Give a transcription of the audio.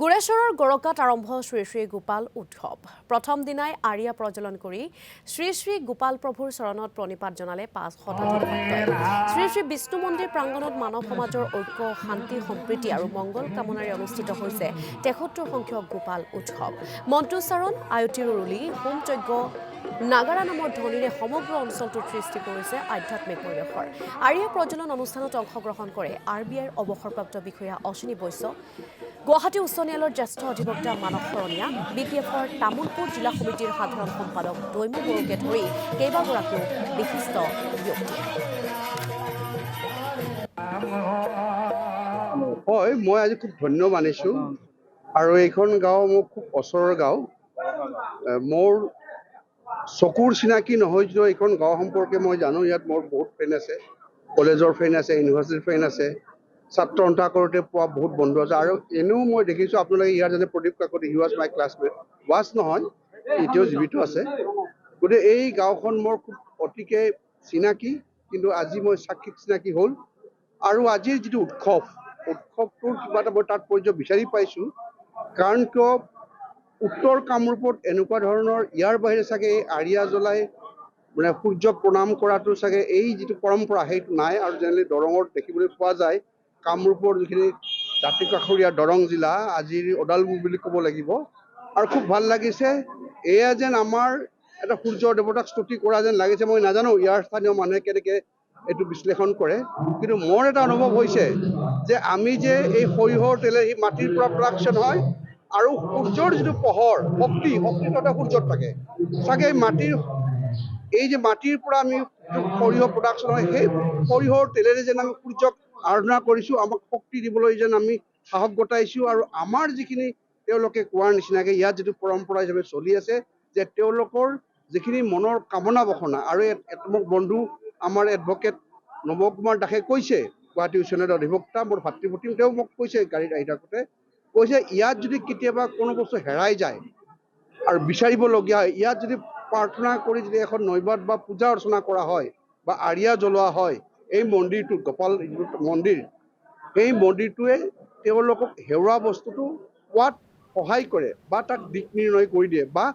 গুৰেশ্বৰৰ গৰকাত আৰম্ভ শ্ৰী শ্ৰী গোপাল উৎসৱ প্ৰথম দিনাই আৰিয়া প্ৰজ্বলন কৰি শ্ৰী শ্ৰী গোপাল প্ৰভুৰ চৰণত প্ৰণিপাত জনালে ৫ শতাধিক ভক্তই শ্ৰী শ্ৰী বিষ্ণু মন্দিৰ প্ৰাংগণত মানৱ সমাজৰ ঐক্য শান্তি সম্প্ৰীতি আৰু মংগল কামনাৰে অনুষ্ঠিত হৈছে ৭৩ সংখ্যক গোপাল উৎসৱ মন্ত্ৰোচ্চাৰণ আয়তিৰ উৰুলি হোম যজ্ঞ নাগাৰা নামৰ ধ্বনিৰে সমগ্ৰ অঞ্চলটোত সৃষ্টি কৰিছে আধ্যাত্মিক পৰিৱেশৰ আৰিয়া প্ৰজ্বলন অনুষ্ঠানত অংশগ্ৰহণ কৰে RBIৰ অৱসৰপ্ৰাপ্ত বিষয়া অশ্বিনী বৈশ্য গুৱাহাটী উচ্চ ন্যায়ালয়ৰ জ্যেষ্ঠ অধিবক্তা মানস শৰণীয়া BPFৰ তামোলপুৰ জিলা সমিতিৰ সাধাৰণ সম্পাদক দৈমু বড়োকে ধৰি কেইবাগৰাকীও বিশিষ্ট ব্যক্তি হয় মই আজি খুব ধন্য মানিছোঁ আৰু এইখন গাঁও মোৰ খুব ওচৰৰ গাঁও মোৰ চকুৰ চিনাকি নহয় যদিও এইখন গাঁও সম্পৰ্কে মই জানো ইয়াত মোৰ বহুত ফ্ৰেণ্ড আছে কলেজৰ ফ্ৰেণ্ড আছে ইউনিভাৰ্চিটিৰ ফ্ৰেণ্ড আছে ছাত্ৰ সন্থা কৰোঁতে পোৱা বহুত বন্ধু আছে আৰু এনেও মই দেখিছোঁ আপোনালোকে ইয়াৰ যেনে Pradip Kakati he was my classmate was নহয় এতিয়াও জীৱিত আছে গতিকে এই গাঁওখন মোৰ খুব অতিকে চিনাকি কিন্তু আজি মই সাক্ষীক চিনাকি হ'ল আৰু আজিৰ যিটো উৎসৱটোৰ কিবা এটা মই তাৎপৰ্য বিচাৰি পাইছোঁ কাৰণ কিয় উত্তৰ কামৰূপত এনেকুৱা ধৰণৰ ইয়াৰ বাহিৰে চাগে এই আৰিয়া জ্বলাই মানে সূৰ্যক প্ৰণাম কৰাটো চাগে এই যিটো পৰম্পৰা সেইটো নাই আৰু জেনেৰেলি দৰঙত দেখিবলৈ পোৱা যায় কামৰূপৰ যিখিনি দাঁতিকাষৰীয়া দৰং জিলা আজিৰ ওদালগুৰি বুলি ক'ব লাগিব আৰু খুব ভাল লাগিছে এয়া যেন আমাৰ এটা সূৰ্য দেৱতাক স্তুতি কৰা যেন লাগিছে মই নাজানো ইয়াৰ স্থানীয় মানুহে কেনেকৈ এইটো বিশ্লেষণ কৰে কিন্তু মোৰ এটা অনুভৱ হৈছে যে আমি যে এই সৰিয়হৰ তেলেৰে এই মাটিৰ পৰা প্ৰডাকশ্যন হয় আৰু সূৰ্যৰ যিটো পোহৰ শক্তি এটা সূৰ্যত থাকে চাগে এই যে মাটিৰ পৰা আমি সৰিয়হ প্ৰডাকশ্যন হয় সেই সৰিয়হৰ তেলেৰে যেন আমি সূৰ্যক আৰাধনা কৰিছোঁ আমাক শক্তি দিবলৈ যেন আমি সাহস গতাইছোঁ আৰু আমাৰ যিখিনি তেওঁলোকে কোৱাৰ নিচিনাকৈ ইয়াত যিটো পৰম্পৰা হিচাপে চলি আছে যে তেওঁলোকৰ যিখিনি মনৰ কামনা বাসনা আৰু মোক বন্ধু আমাৰ এডভকেট নৱ কুমাৰ দাসে কৈছে গুৱাহাটী উচ্চ ন্যায়ালয়ৰ অধিবক্তা মোৰ ভাতৃপ্ৰতিম তেওঁ মোক কৈছে গাড়ীত আহি থাকোঁতে কৈছে ইয়াত যদি কেতিয়াবা কোনো বস্তু হেৰাই যায় আৰু বিচাৰিবলগীয়া হয় ইয়াত যদি প্ৰাৰ্থনা কৰি যদি এখন নৈবাদ বা পূজা অৰ্চনা কৰা হয় বা আৰিয়া জ্বলোৱা হয় এই মন্দিৰটো গোপাল মন্দিৰ এই মন্দিৰটোৱে তেওঁলোকক হেৰুৱা বস্তুটো পোৱাত সহায় কৰে বা তাক দিক নিৰ্ণয় কৰি দিয়ে বা